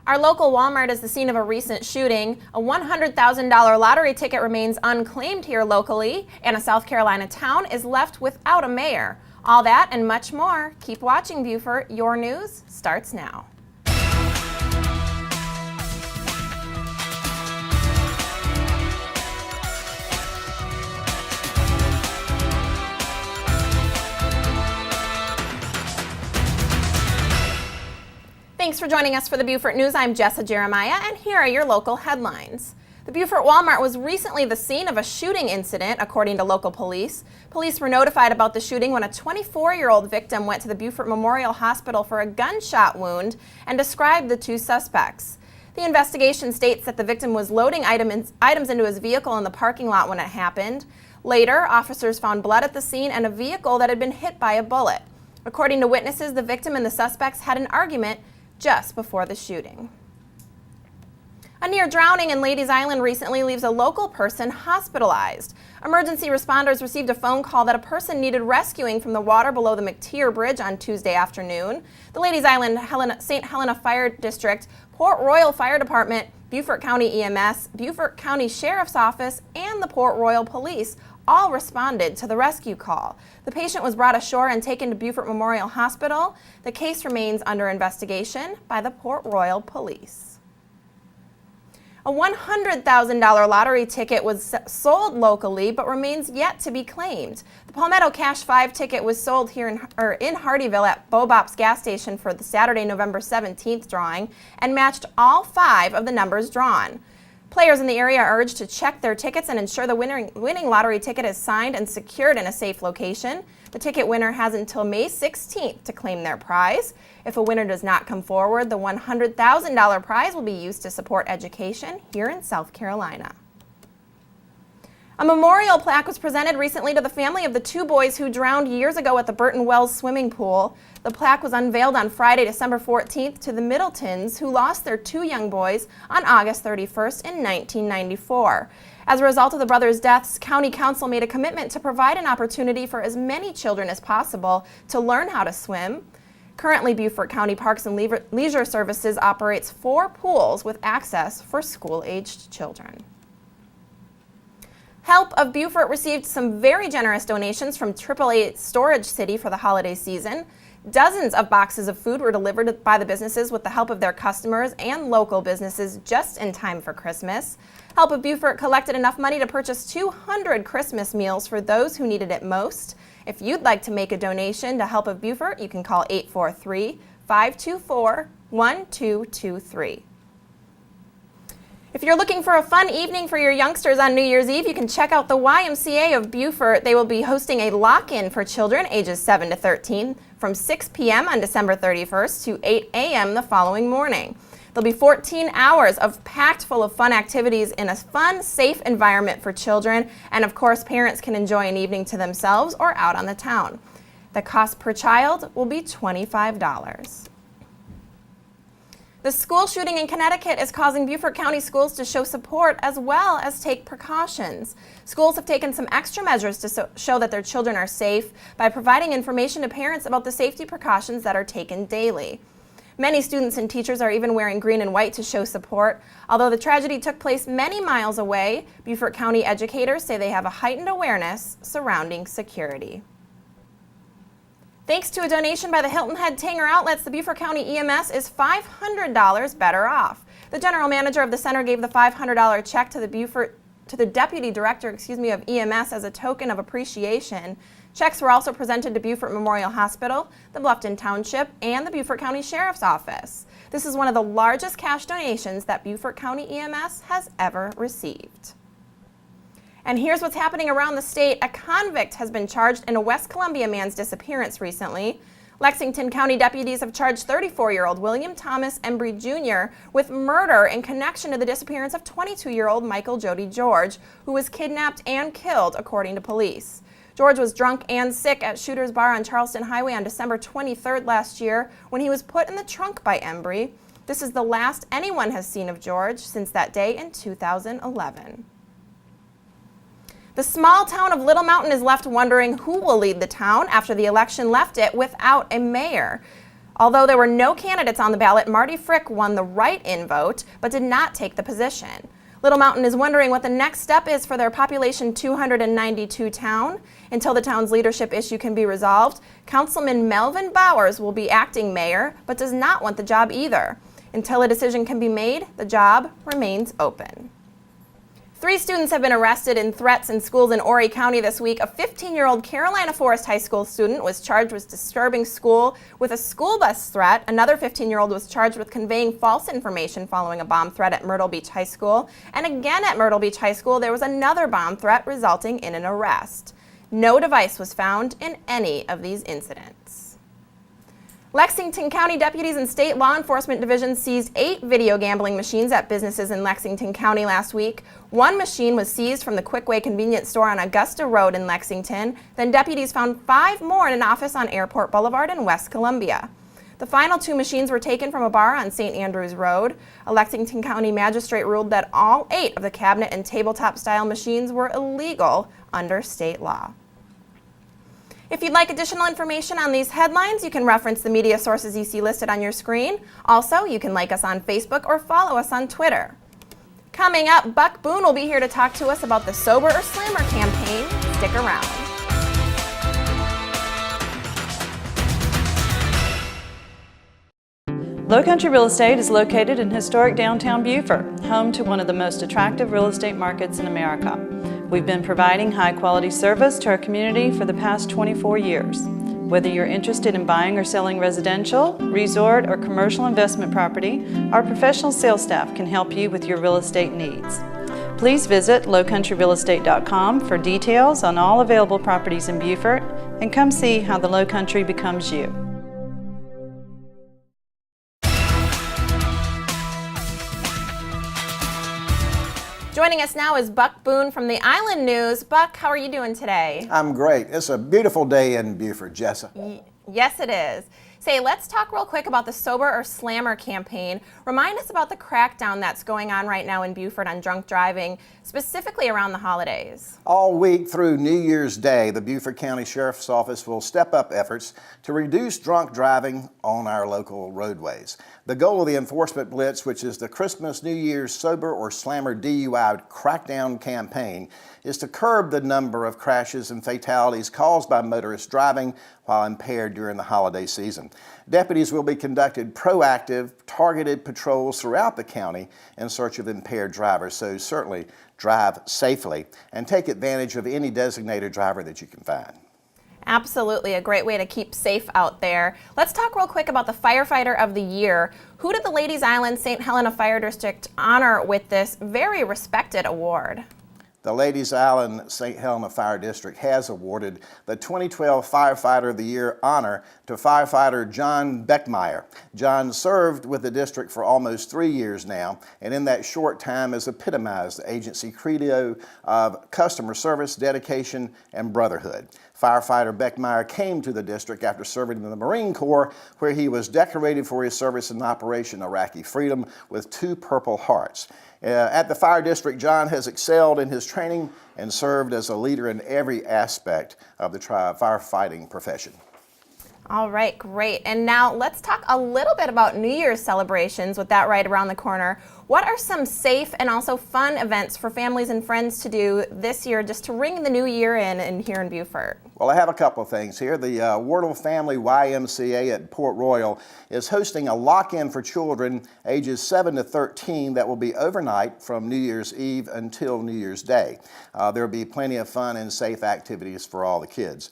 Our local Walmart is the scene of a recent shooting. A $100,000 lottery ticket remains unclaimed here locally, and a South Carolina town is left without a mayor. All that and much more. Keep watching, Beaufort. Your news starts now. Thanks for joining us for the Beaufort News. I'm Jessa Jeremiah, and here are your local headlines. The Beaufort Walmart was recently the scene of a shooting incident, according to local police. Police were notified about the shooting when a 24-year-old victim went to the Beaufort Memorial Hospital for a gunshot wound and described the two suspects. The investigation states that the victim was loading items into his vehicle in the parking lot when it happened. Later, officers found blood at the scene and a vehicle that had been hit by a bullet. According to witnesses, the victim and the suspects had an argument just before the shooting. A near drowning in Ladies Island recently leaves a local person hospitalized. Emergency responders received a phone call that a person needed rescuing from the water below the McTier Bridge on Tuesday afternoon. The Ladies Island St. Helena Fire District, Port Royal Fire Department, Beaufort County EMS, Beaufort County Sheriff's Office, and the Port Royal Police all responded to the rescue call. The patient was brought ashore and taken to Beaufort Memorial Hospital. The case remains under investigation by the Port Royal Police. A $100,000 lottery ticket was sold locally but remains yet to be claimed. The Palmetto Cash 5 ticket was sold here in Hardeeville at Bobop's gas station for the Saturday, November 17th drawing and matched all 5 of the numbers drawn. Players in the area are urged to check their tickets and ensure the winning lottery ticket is signed and secured in a safe location. The ticket winner has until May 16th to claim their prize. If a winner does not come forward, the $100,000 prize will be used to support education here in South Carolina. A memorial plaque was presented recently to the family of the 2 boys who drowned years ago at the Burton Wells swimming pool. The plaque was unveiled on Friday, December 14th to the Middletons, who lost their 2 young boys on August 31st in 1994. As a result of the brothers' deaths, County Council made a commitment to provide an opportunity for as many children as possible to learn how to swim. Currently, Beaufort County Parks and Leisure Services operates 4 pools with access for school-aged children. Help of Beaufort received some very generous donations from AAA Storage City for the holiday season. Dozens of boxes of food were delivered by the businesses with the help of their customers and local businesses just in time for Christmas. Help of Beaufort collected enough money to purchase 200 Christmas meals for those who needed it most. If you'd like to make a donation to Help of Beaufort, you can call 843-524-1223. If you're looking for a fun evening for your youngsters on New Year's Eve, you can check out the YMCA of Beaufort. They will be hosting a lock-in for children ages 7 to 13 from 6 p.m. on December 31st to 8 a.m. the following morning. There'll be 14 hours of packed full of fun activities in a fun, safe environment for children, and of course parents can enjoy an evening to themselves or out on the town. The cost per child will be $25. The school shooting in Connecticut is causing Beaufort County schools to show support as well as take precautions. Schools have taken some extra measures to show that their children are safe by providing information to parents about the safety precautions that are taken daily. Many students and teachers are even wearing green and white to show support. Although the tragedy took place many miles away, Beaufort County educators say they have a heightened awareness surrounding security. Thanks to a donation by the Hilton Head Tanger Outlets, the Beaufort County EMS is $500 better off. The general manager of the center gave the $500 check to the deputy director, of EMS as a token of appreciation. Checks were also presented to Beaufort Memorial Hospital, the Bluffton Township, and the Beaufort County Sheriff's Office. This is one of the largest cash donations that Beaufort County EMS has ever received. And here's what's happening around the state. A convict has been charged in a West Columbia man's disappearance recently. Lexington County deputies have charged 34-year-old William Thomas Embry Jr. with murder in connection to the disappearance of 22-year-old Michael Jody George, who was kidnapped and killed, according to police. George was drunk and sick at Shooter's Bar on Charleston Highway on December 23rd last year when he was put in the trunk by Embry. This is the last anyone has seen of George since that day in 2011. The small town of Little Mountain is left wondering who will lead the town after the election left it without a mayor. Although there were no candidates on the ballot, Marty Frick won the write-in vote, but did not take the position. Little Mountain is wondering what the next step is for their population 292 town. Until the town's leadership issue can be resolved, Councilman Melvin Bowers will be acting mayor, but does not want the job either. Until a decision can be made, the job remains open. 3 students have been arrested in threats in schools in Horry County this week. A 15-year-old Carolina Forest High School student was charged with disturbing school with a school bus threat. Another 15-year-old was charged with conveying false information following a bomb threat at Myrtle Beach High School. And again at Myrtle Beach High School, there was another bomb threat resulting in an arrest. No device was found in any of these incidents. Lexington County deputies and state law enforcement divisions seized 8 video gambling machines at businesses in Lexington County last week. 1 machine was seized from the Quickway convenience store on Augusta Road in Lexington. Then deputies found 5 more in an office on Airport Boulevard in West Columbia. The final 2 machines were taken from a bar on St. Andrews Road. A Lexington County magistrate ruled that all 8 of the cabinet and tabletop style machines were illegal under state law. If you'd like additional information on these headlines, you can reference the media sources you see listed on your screen. Also, you can like us on Facebook or follow us on Twitter. Coming up, Buck Boone will be here to talk to us about the Sober or Slammer campaign. Stick around. Low Country Real Estate is located in historic downtown Beaufort, home to one of the most attractive real estate markets in America. We've been providing high-quality service to our community for the past 24 years. Whether you're interested in buying or selling residential, resort, or commercial investment property, our professional sales staff can help you with your real estate needs. Please visit lowcountryrealestate.com for details on all available properties in Beaufort and come see how the Low Country becomes you. Joining us now is Buck Boone from the Island News. Buck, how are you doing today? I'm great. It's a beautiful day in Beaufort, Jessa. Yes, it is. Say, let's talk real quick about the Sober or Slammer campaign. Remind us about the crackdown that's going on right now in Beaufort on drunk driving, specifically around the holidays. All week through New Year's Day, the Beaufort County Sheriff's Office will step up efforts to reduce drunk driving on our local roadways. The goal of the enforcement blitz, which is the Christmas New Year's Sober or Slammer DUI crackdown campaign, is to curb the number of crashes and fatalities caused by motorists driving while impaired during the holiday season. Deputies will be conducting proactive, targeted patrols throughout the county in search of impaired drivers, so certainly drive safely and take advantage of any designated driver that you can find. Absolutely, a great way to keep safe out there. Let's talk real quick about the Firefighter of the Year. Who did the Ladies Island St. Helena Fire District honor with this very respected award? The Ladies Island St. Helena Fire District has awarded the 2012 Firefighter of the Year honor to firefighter John Beckmeyer. John served with the district for almost 3 years now, and in that short time has epitomized the agency credo of customer service, dedication, and brotherhood. Firefighter Beckmeyer came to the district after serving in the Marine Corps, where he was decorated for his service in Operation Iraqi Freedom with 2 Purple Hearts. At the fire district, John has excelled in his training and served as a leader in every aspect of the firefighting profession. All right, great. And now let's talk a little bit about New Year's celebrations with that right around the corner. What are some safe and also fun events for families and friends to do this year just to ring the new year in here in Beaufort? Well, I have a couple of things here. The Wardle Family YMCA at Port Royal is hosting a lock-in for children ages 7 to 13 that will be overnight from New Year's Eve until New Year's Day. There will be plenty of fun and safe activities for all the kids.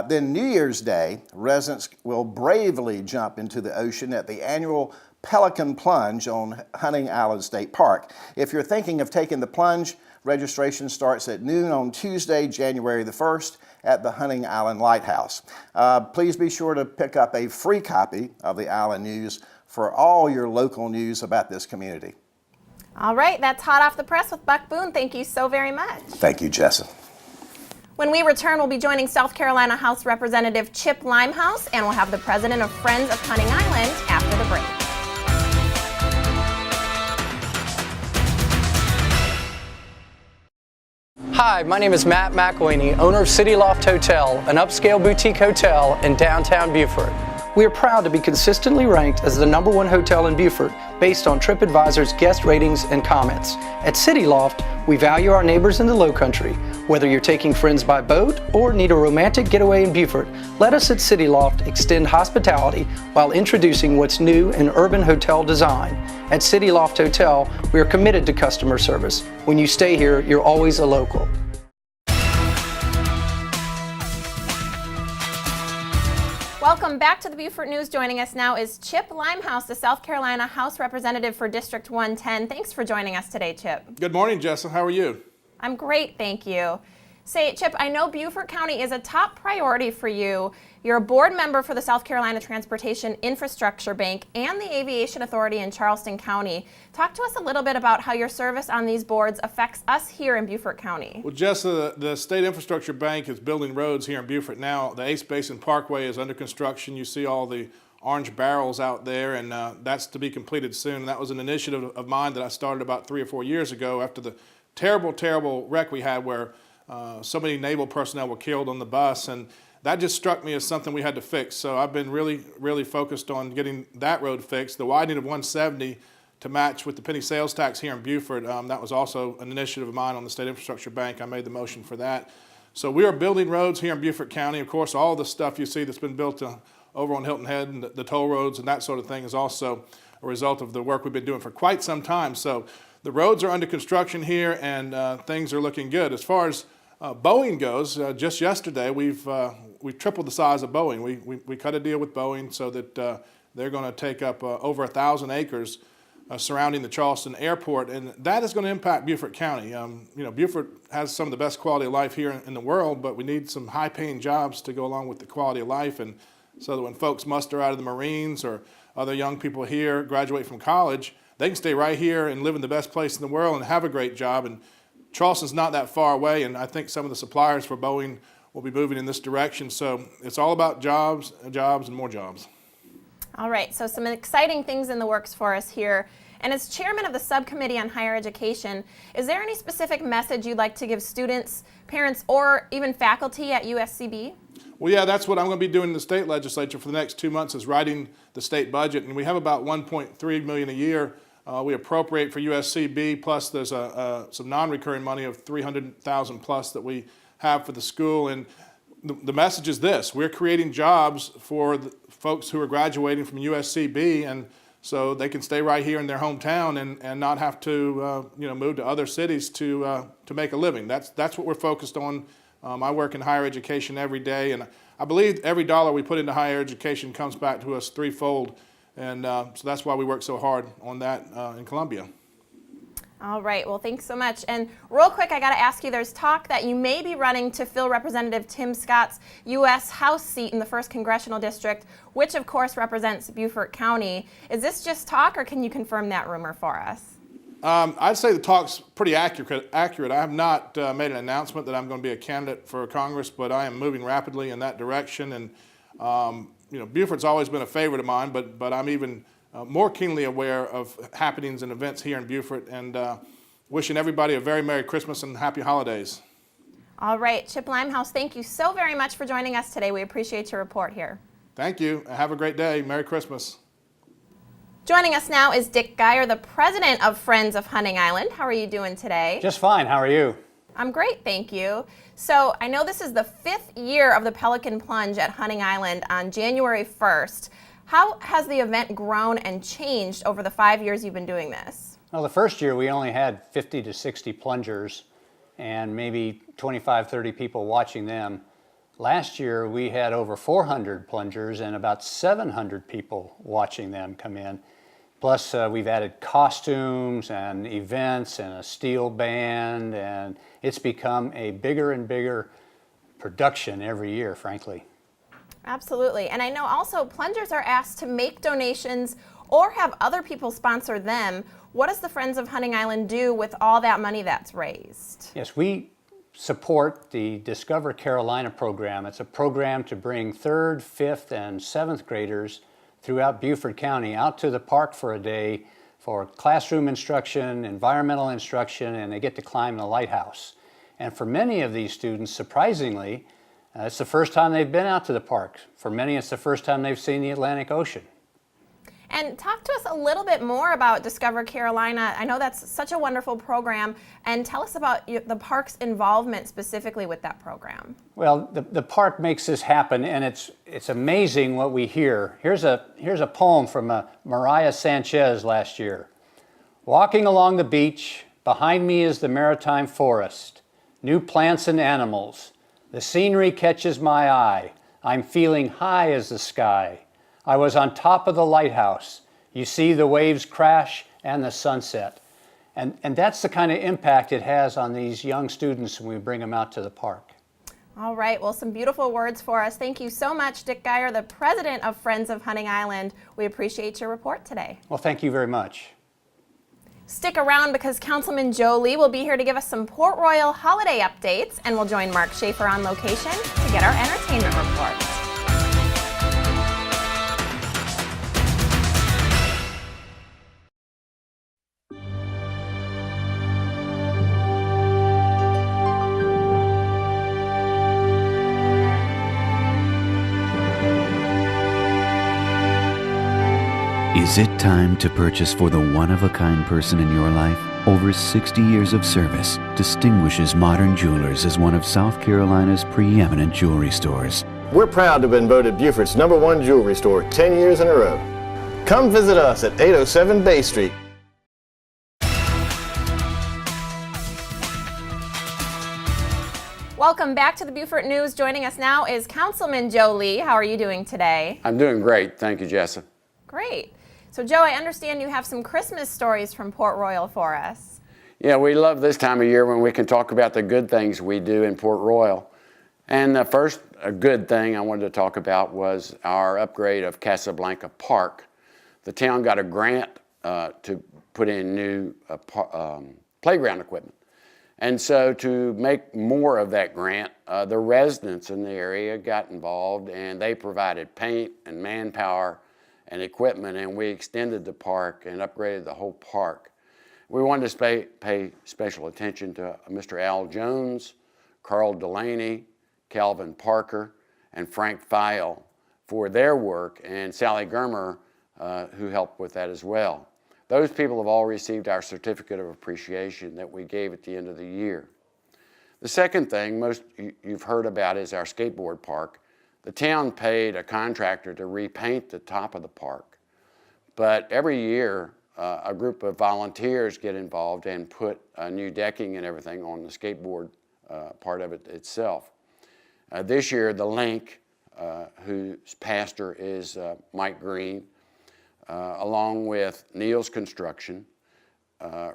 Then New Year's Day, residents will bravely jump into the ocean at the annual Pelican Plunge on Hunting Island State Park. If you're thinking of taking the plunge, registration starts at noon on Tuesday, January the 1st at the Hunting Island Lighthouse. Please be sure to pick up a free copy of the Island News for all your local news about this community. All right, that's hot off the press with Buck Boone. Thank you so very much. Thank you, Jessa. When we return, we'll be joining South Carolina House Representative Chip Limehouse, and we'll have the president of Friends of Hunting Island after the break. Hi, my name is Matt McElhaney, owner of City Loft Hotel, an upscale boutique hotel in downtown Beaufort. We are proud to be consistently ranked as the #1 hotel in Beaufort based on TripAdvisor's guest ratings and comments. At City Loft, we value our neighbors in the Lowcountry. Whether you're taking friends by boat or need a romantic getaway in Beaufort, let us at City Loft extend hospitality while introducing what's new in urban hotel design. At City Loft Hotel, we are committed to customer service. When you stay here, you're always a local. Welcome back to the Beaufort News. Joining us now is Chip Limehouse, the South Carolina House Representative for District 110. Thanks for joining us today, Chip. Good morning, Jessa. How are you? I'm great, thank you. Say, Chip, I know Beaufort County is a top priority for you. You're a board member for the South Carolina Transportation Infrastructure Bank and the Aviation Authority in Charleston County. Talk to us a little bit about how your service on these boards affects us here in Beaufort County. Well, Jessa, the State Infrastructure Bank is building roads here in Beaufort now. The Ace Basin Parkway is under construction. You see all the orange barrels out there, and that's to be completed soon. That was an initiative of mine that I started about 3 or 4 years ago after the terrible wreck we had where so many naval personnel were killed on the bus, and that just struck me as something we had to fix. So I've been really focused on getting that road fixed. The widening of 170 to match with the penny sales tax here in Beaufort, that was also an initiative of mine on the State Infrastructure Bank. I made the motion for that. So we are building roads here in Beaufort County. Of course, all the stuff you see that's been built over on Hilton Head and the toll roads and that sort of thing is also a result of the work we've been doing for quite some time. So the roads are under construction here, and things are looking good. As far as Boeing goes, just yesterday we've tripled the size of Boeing. We cut a deal with Boeing so that they're going to take up over 1,000 acres surrounding the Charleston airport, and that is going to impact Beaufort County. Beaufort has some of the best quality of life here in the world, but we need some high-paying jobs to go along with the quality of life, and so that when folks muster out of the Marines or other young people here graduate from college, they can stay right here and live in the best place in the world and have a great job. And Charleston's not that far away, and I think some of the suppliers for Boeing will be moving in this direction. So it's all about jobs, and more jobs. All right, so some exciting things in the works for us here. And as chairman of the Subcommittee on Higher Education, is there any specific message you'd like to give students, parents, or even faculty at USCB? Well, yeah, that's what I'm going to be doing in the state legislature for the next 2 months is writing the state budget. And we have about $1.3 million a year. We appropriate for USCB, plus there's some non-recurring money of $300,000 plus that we have for the school. And the message is this: we're creating jobs for the folks who are graduating from USCB, and so they can stay right here in their hometown and not have to move to other cities to make a living. That's what we're focused on. I work in higher education every day, and I believe every dollar we put into higher education comes back to us threefold. And so that's why we work so hard on that in Columbia. All right, well, thanks so much. And real quick, I got to ask you, there's talk that you may be running to fill Representative Tim Scott's U.S. House seat in the 1st Congressional District, which of course represents Beaufort County. Is this just talk, or can you confirm that rumor for us? I'd say the talk's pretty accurate. I have not made an announcement that I'm going to be a candidate for Congress, but I am moving rapidly in that direction. And Beaufort's always been a favorite of mine, but I'm even more keenly aware of happenings and events here in Beaufort, and wishing everybody a very Merry Christmas and Happy Holidays. All right, Chip Limehouse, thank you so very much for joining us today. We appreciate your report here. Thank you. Have a great day. Merry Christmas. Joining us now is Dick Geier, the president of Friends of Hunting Island. How are you doing today? Just fine. How are you? I'm great, thank you. So I know this is the 5th year of the Pelican Plunge at Hunting Island on January 1st. How has the event grown and changed over the 5 years you've been doing this? Well, the first year we only had 50 to 60 plungers and maybe 25, 30 people watching them. Last year we had over 400 plungers and about 700 people watching them come in. Plus we've added costumes and events and a steel band, and it's become a bigger and bigger production every year, frankly. Absolutely. And I know also plungers are asked to make donations or have other people sponsor them. What does the Friends of Hunting Island do with all that money that's raised? Yes, we support the Discover Carolina program. It's a program to bring 3rd, 5th, and 7th graders throughout Beaufort County out to the park for a day for classroom instruction, environmental instruction, and they get to climb the lighthouse. And for many of these students, surprisingly, It's the first time they've been out to the park. For many, it's the first time they've seen the Atlantic Ocean. And talk to us a little bit more about Discover Carolina. I know that's such a wonderful program, and tell us about the park's involvement specifically with that program. Well, the park makes this happen, and it's amazing what we hear. Here's a poem from Mariah Sanchez last year. Walking along the beach, behind me is the maritime forest, new plants and animals. The scenery catches my eye. I'm feeling high as the sky. I was on top of the lighthouse. You see the waves crash and the sunset. And that's the kind of impact it has on these young students when we bring them out to the park. All right, well, some beautiful words for us. Thank you so much, Dick Geier, the president of Friends of Hunting Island. We appreciate your report today. Well, thank you very much. Stick around because Councilman Joe Lee will be here to give us some Port Royal holiday updates, and we'll join Mark Shaffer on location to get our entertainment report. Is it time to purchase for the one-of-a-kind person in your life? Over 60 years of service distinguishes Modern Jewelers as one of South Carolina's preeminent jewelry stores. We're proud to have been voted Beaufort's #1 jewelry store 10 years in a row. Come visit us at 807 Bay Street. Welcome back to the Beaufort News. Joining us now is Councilman Joe Lee. How are you doing today? I'm doing great. Thank you, Jessa. Great. So, Joe, I understand you have some Christmas stories from Port Royal for us. Yeah, we love this time of year when we can talk about the good things we do in Port Royal. And the first good thing I wanted to talk about was our upgrade of Casablanca Park. The town got a grant to put in new playground equipment. And so to make more of that grant, the residents in the area got involved, and they provided paint and manpower and equipment, and we extended the park and upgraded the whole park. We wanted to pay special attention to Mr. Al Jones, Carl Delaney, Calvin Parker, and Frank Feil for their work, and Sally Germer, who helped with that as well. Those people have all received our certificate of appreciation that we gave at the end of the year. The second thing most you've heard about is our skateboard park. The town paid a contractor to repaint the top of the park, but every year a group of volunteers get involved and put new decking and everything on the skateboard part of it itself. This year, the Link, whose pastor is Mike Green, along with Neil's Construction,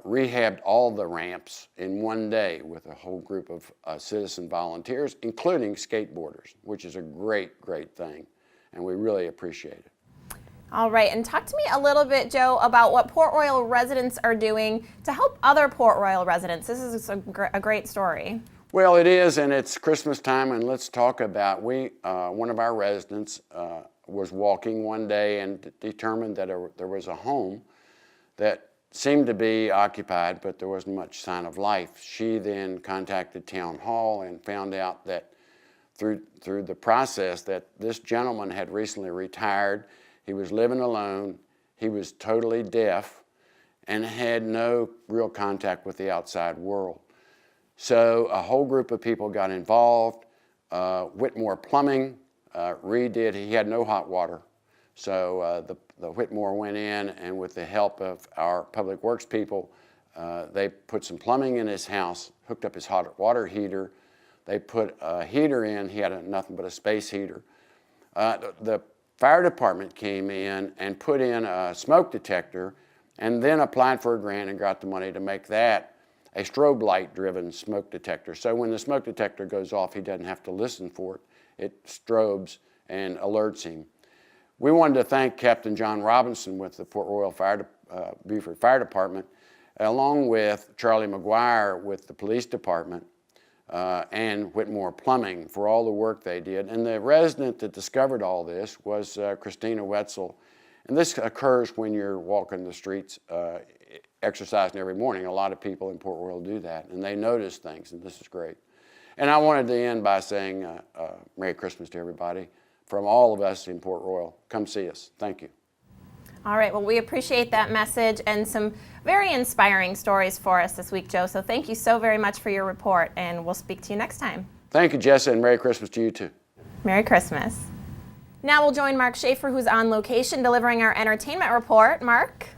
rehabbed all the ramps in one day with a whole group of citizen volunteers, including skateboarders, which is a great, great thing, and we really appreciate it. All right, and talk to me a little bit, Joe, about what Port Royal residents are doing to help other Port Royal residents. This is a great story. Well, it is, and it's Christmas time, and let's talk about, one of our residents was walking one day and determined that there was a home that seemed to be occupied, but there wasn't much sign of life. She then contacted Town Hall and found out that through the process that this gentleman had recently retired. He was living alone, he was totally deaf, and had no real contact with the outside world. So a whole group of people got involved. Whitmore Plumbing redid, he had no hot water. So the Whitmore went in, and with the help of our Public Works people, they put some plumbing in his house, hooked up his hot water heater. They put a heater in, he had nothing but a space heater. The fire department came in and put in a smoke detector and then applied for a grant and got the money to make that a strobe light driven smoke detector. So when the smoke detector goes off, he doesn't have to listen for it. It strobes and alerts him. We wanted to thank Captain John Robinson with the Port Royal Beaufort Fire Department, along with Charlie McGuire with the police department, and Whitmore Plumbing for all the work they did. And the resident that discovered all this was Christina Wetzel. And this occurs when you're walking the streets, exercising every morning. A lot of people in Port Royal do that, and they notice things, and this is great. And I wanted to end by saying Merry Christmas to everybody. From all of us in Port Royal, come see us. Thank you. All right, well, we appreciate that message and some very inspiring stories for us this week, Joe. So thank you so very much for your report, and we'll speak to you next time. Thank you, Jessa, and Merry Christmas to you too. Merry Christmas. Now we'll join Mark Shaffer, who's on location delivering our entertainment report. Mark?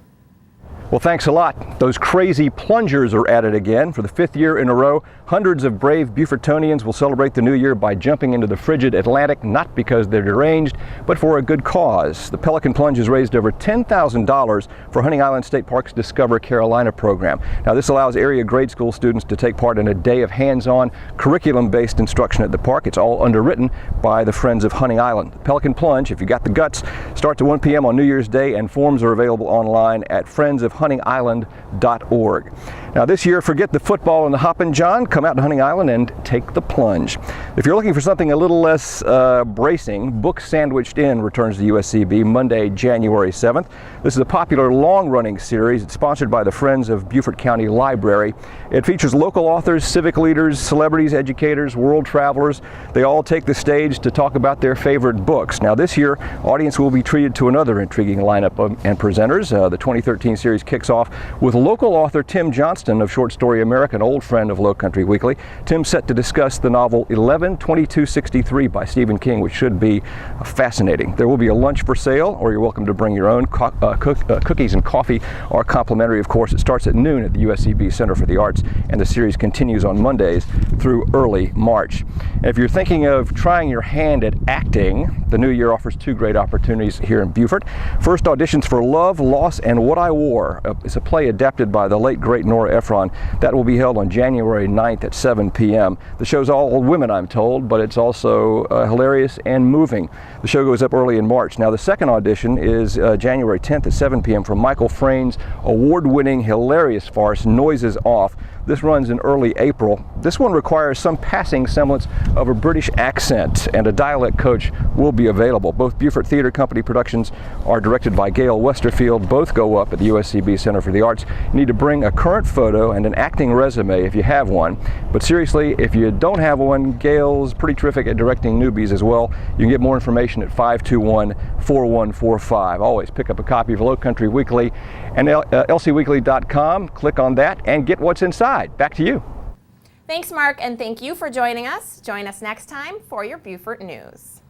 Well, thanks a lot. Those crazy plungers are at it again. For the 5th year in a row, hundreds of brave Beaufortonians will celebrate the new year by jumping into the frigid Atlantic, not because they're deranged, but for a good cause. The Pelican Plunge has raised over $10,000 for Hunting Island State Park's Discover Carolina program. Now, this allows area grade school students to take part in a day of hands-on, curriculum-based instruction at the park. It's all underwritten by the Friends of Hunting Island. The Pelican Plunge, if you got the guts, starts at 1 p.m. on New Year's Day, and forms are available online at friendsofhuntingisland.org. Now, this year, forget the football and the Hoppin' John. Come out to Hunting Island and take the plunge. If you're looking for something a little less bracing, Book Sandwiched In returns to USCB Monday, January 7th. This is a popular long-running series. It's sponsored by the Friends of Beaufort County Library. It features local authors, civic leaders, celebrities, educators, world travelers. They all take the stage to talk about their favorite books. Now, this year, audience will be treated to another intriguing lineup and presenters. The 2013 series kicks off with local author Tim Johnston of Short Story America, an old friend of Low Country Weekly. Tim's set to discuss the novel 11/2263 by Stephen King, which should be fascinating. There will be a lunch for sale, or you're welcome to bring your own. Cookies and coffee are complimentary, of course. It starts at noon at the USCB Center for the Arts, and the series continues on Mondays through early March. And if you're thinking of trying your hand at acting, the new year offers 2 great opportunities here in Beaufort. First, auditions for Love, Loss, and What I Wore. It's a play adapted by the late, great Nora Ephron. That will be held on January 9th at 7 p.m. The show's all women, I'm told, but it's also hilarious and moving. The show goes up early in March. Now, the second audition is January 10th at 7 p.m. for Michael Frayn's award-winning hilarious farce, Noises Off. This runs in early April. This one requires some passing semblance of a British accent, and a dialect coach will be available. Both Beaufort Theater Company productions are directed by Gail Westerfield. Both go up at the USCB Center for the Arts. You need to bring a current photo and an acting resume if you have one. But seriously, if you don't have one, Gail's pretty terrific at directing newbies as well. You can get more information at 521-4145. Always pick up a copy of Low Country Weekly and lcweekly.com. Click on that and get what's inside. Back to you. Thanks, Mark, and thank you for joining us. Join us next time for your Beaufort News.